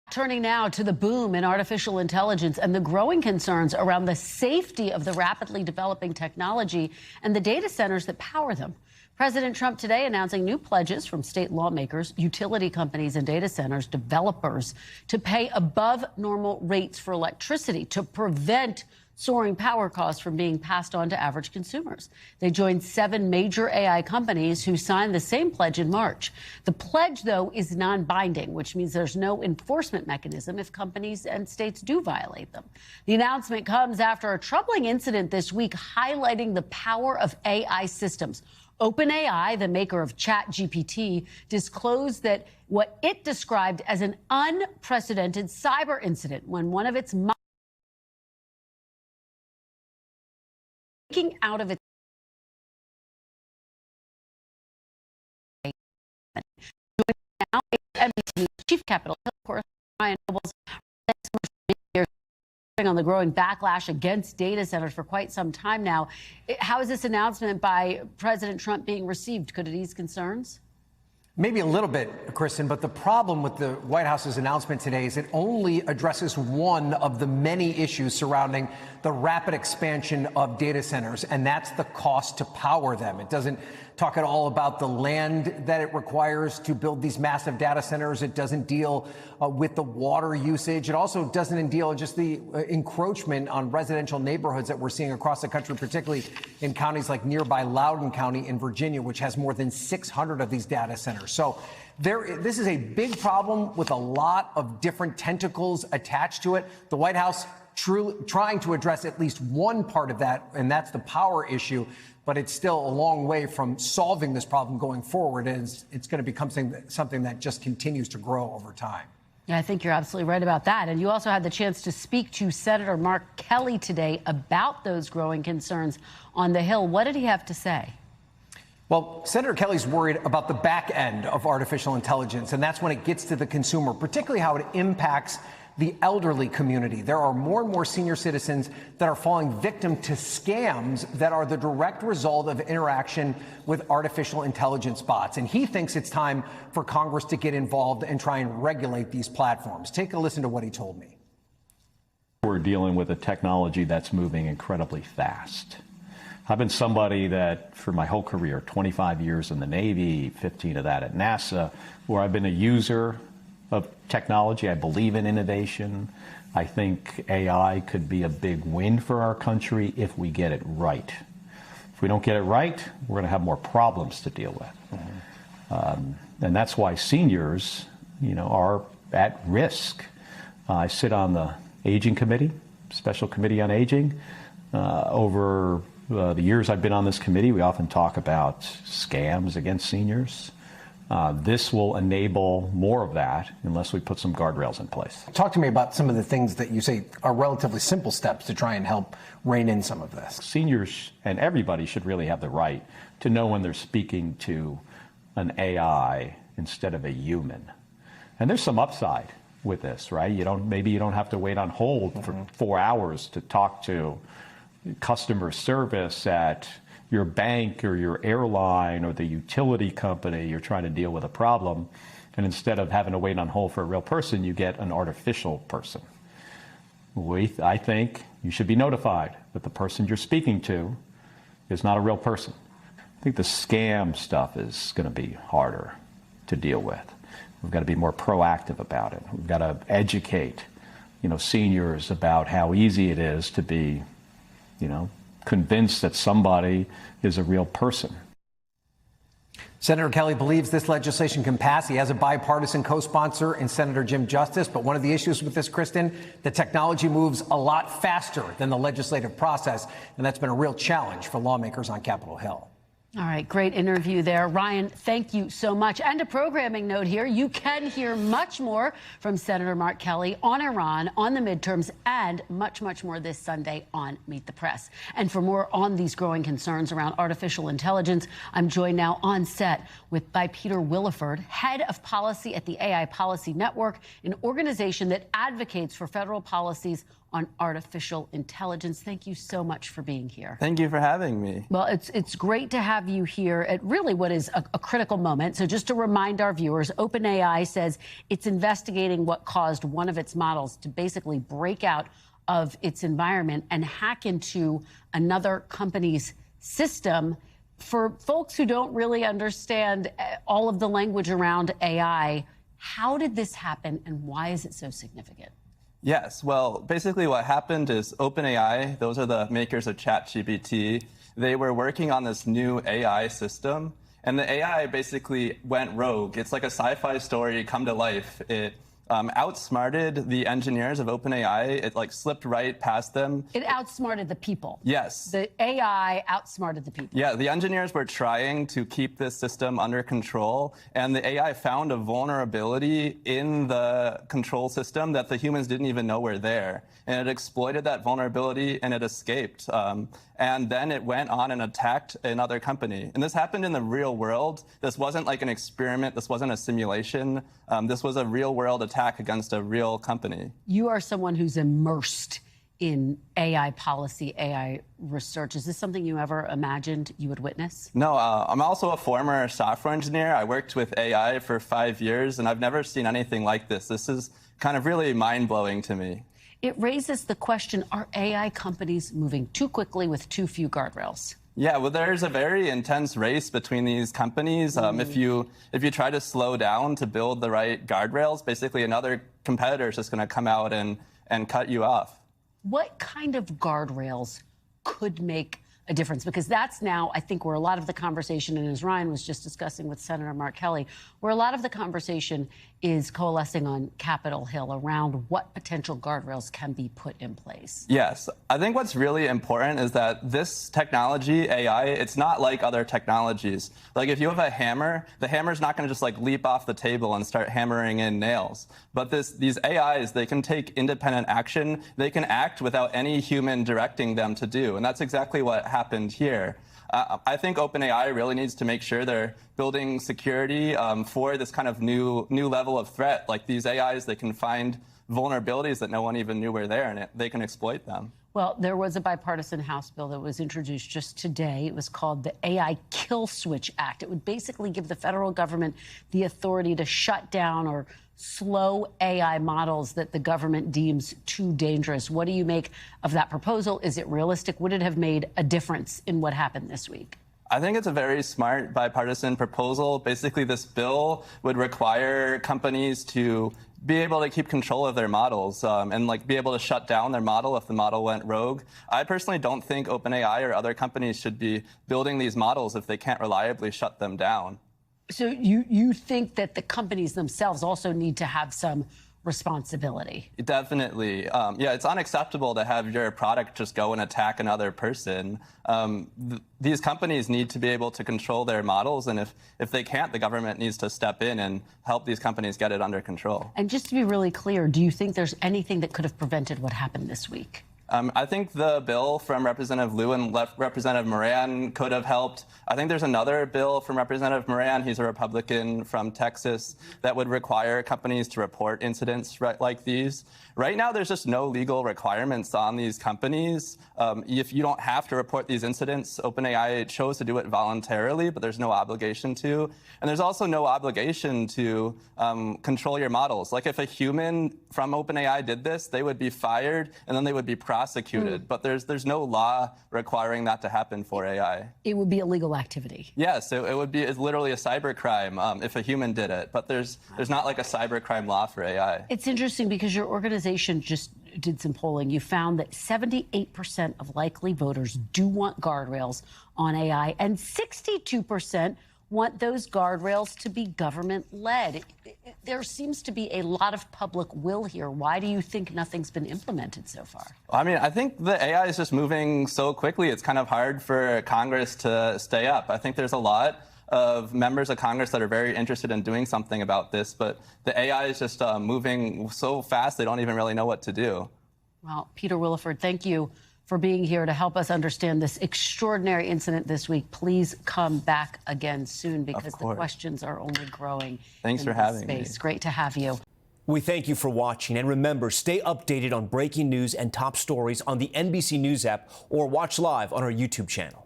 Turning now to the boom in artificial intelligence and the growing concerns around the safety of the rapidly developing technology and the data centers that power them. President Trump today announcing new pledges from state lawmakers, utility companies and data centers developers to pay above normal rates for electricity to prevent soaring power costs from being passed on to average consumers. They joined 7 major AI companies who signed the same pledge in March. The pledge, though, is non-binding, which means there's no enforcement mechanism if companies and states do violate them. The announcement comes after a troubling incident this week highlighting the power of AI systems. OpenAI, the maker of ChatGPT, disclosed that what it described as an unprecedented cyber incident when one of its out of its now NBC Chief Capitol Hill correspondent Ryan Nobles on the growing backlash against data centers for quite some time now. How is this announcement by President Trump being received? Could it ease concerns? Maybe a little bit, Kristen, but the problem with the White House's announcement today is it only addresses one of the many issues surrounding the rapid expansion of data centers, and that's the cost to power them. It doesn't talk at all about the land that it requires to build these massive data centers. It doesn't deal with the water usage. It also doesn't deal just the encroachment on residential neighborhoods that we're seeing across the country, particularly in counties like nearby Loudoun County in Virginia, which has more than 600 of these data centers. So this is a big problem with a lot of different tentacles attached to it. The White House trying to address at least one part of that, and that's the power issue. But it's still a long way from solving this problem going forward, and it's going to become something that just continues to grow over time. Yeah, I think you're absolutely right about that. And you also had the chance to speak to Senator Mark Kelly today about those growing concerns on the Hill. What did he have to say? Well, Senator Kelly's worried about the back end of artificial intelligence, and that's when it gets to the consumer, particularly how it impacts the elderly community. There are more and more senior citizens that are falling victim to scams that are the direct result of interaction with artificial intelligence bots. And he thinks it's time for Congress to get involved and try and regulate these platforms. Take a listen to what he told me. We're dealing with a technology that's moving incredibly fast. I've been somebody that for my whole career, 25 years in the Navy, 15 of that at NASA, where I've been a user of technology. I believe in innovation. I think AI could be a big win for our country if we get it right. If we don't get it right, we're going to have more problems to deal with. And that's why seniors, are at risk. I sit on the Aging Committee, Special Committee on Aging. Over the years I've been on this committee, we often talk about scams against seniors. This will enable more of that unless we put some guardrails in place. Talk to me about some of the things that you say are relatively simple steps to try and help rein in some of this. Seniors and everybody should really have the right to know when they're speaking to an AI instead of a human. And there's some upside with this, right? Maybe you don't have to wait on hold for 4 hours to talk to customer service at your bank or your airline or the utility company. You're trying to deal with a problem, and instead of having to wait on hold for a real person, you get an artificial person. I think you should be notified that the person you're speaking to is not a real person. I think the scam stuff is going to be harder to deal with. We've got to be more proactive about it. We've got to educate, seniors about how easy it is to be, convinced that somebody is a real person. Senator Kelly believes this legislation can pass. He has a bipartisan co-sponsor in Senator Jim Justice. But one of the issues with this, Kristen, the technology moves a lot faster than the legislative process. And that's been a real challenge for lawmakers on Capitol Hill. All right, great interview there. Ryan, thank you so much. And a programming note here, you can hear much more from Senator Mark Kelly on Iran, on the midterms, and much, much more this Sunday on Meet the Press. And for more on these growing concerns around artificial intelligence, I'm joined now on set by Peter Wildeford, head of policy at the AI Policy Network, an organization that advocates for federal policies on artificial intelligence. Thank you so much for being here. Thank you for having me. Well, it's great to have you here at really what is a critical moment. So just to remind our viewers, OpenAI says it's investigating what caused one of its models to basically break out of its environment and hack into another company's system. For folks who don't really understand all of the language around AI, how did this happen and why is it so significant? Yes, well, basically what happened is OpenAI, those are the makers of ChatGPT, they were working on this new AI system, and the AI basically went rogue. It's like a sci-fi story come to life. It outsmarted the engineers of OpenAI. It like slipped right past them. It outsmarted the people. Yes. The AI outsmarted the people. Yeah, the engineers were trying to keep this system under control, and the AI found a vulnerability in the control system that the humans didn't even know were there. And it exploited that vulnerability and it escaped. And then it went on and attacked another company. And this happened in the real world. This wasn't like an experiment. This wasn't a simulation. This was a real world attack against a real company. You are someone who's immersed in AI policy, AI research. Is this something you ever imagined you would witness? No, I'm also a former software engineer. I worked with AI for 5 years, and I've never seen anything like this. This is kind of really mind-blowing to me. It raises the question, are AI companies moving too quickly with too few guardrails? Yeah, well, there's a very intense race between these companies. If you try to slow down to build the right guardrails, basically another competitor is just going to come out and cut you off. What kind of guardrails could make a difference? Because that's now, I think, where a lot of the conversation, and as Ryan was just discussing with Senator Mark Kelly, where a lot of the conversation is coalescing on Capitol Hill around what potential guardrails can be put in place. Yes. I think what's really important is that this technology, AI, it's not like other technologies. Like if you have a hammer, the hammer's not going to just like leap off the table and start hammering in nails. But these AIs, they can take independent action. They can act without any human directing them to do. And that's exactly what happened here. I think OpenAI really needs to make sure they're building security for this kind of new level of threat. Like these AIs, they can find vulnerabilities that no one even knew were there, and they can exploit them. Well, there was a bipartisan House bill that was introduced just today. It was called the AI Kill Switch Act. It would basically give the federal government the authority to shut down or slow AI models that the government deems too dangerous. What do you make of that proposal? Is it realistic? Would it have made a difference in what happened this week? I think it's a very smart bipartisan proposal. Basically, this bill would require companies to be able to keep control of their models and like be able to shut down their model if the model went rogue. I personally don't think OpenAI or other companies should be building these models if they can't reliably shut them down. So you think that the companies themselves also need to have some responsibility? Definitely. Yeah, it's unacceptable to have your product just go and attack another person. These companies need to be able to control their models, and if they can't, the government needs to step in and help these companies get it under control. And just to be really clear, do you think there's anything that could have prevented what happened this week? I think the bill from Representative Liu and Representative Moran could have helped. I think there's another bill from Representative Moran, he's a Republican from Texas, that would require companies to report incidents like these. Right now, there's just no legal requirements on these companies. If you don't have to report these incidents, OpenAI chose to do it voluntarily, but there's no obligation to. And there's also no obligation to control your models. Like if a human from OpenAI did this, they would be fired and then they would be prosecuted. But there's no law requiring that to happen for AI. It would be illegal activity. Yes, it would be. It's literally a cybercrime if a human did it. But there's not like a cybercrime law for AI. It's interesting because your organization just did some polling. You found that 78% of likely voters do want guardrails on AI, and 62% want those guardrails to be government-led. There seems to be a lot of public will here. Why do you think nothing's been implemented so far? I mean, I think the AI is just moving so quickly, it's kind of hard for Congress to stay up. I think there's a lot of members of Congress that are very interested in doing something about this, but the AI is just moving so fast they don't even really know what to do. Well, Peter Wildeford, thank you for being here to help us understand this extraordinary incident this week. Please come back again soon because the questions are only growing. Thanks for having me. Great to have you. We thank you for watching, and remember, stay updated on breaking news and top stories on the NBC News app or watch live on our YouTube channel.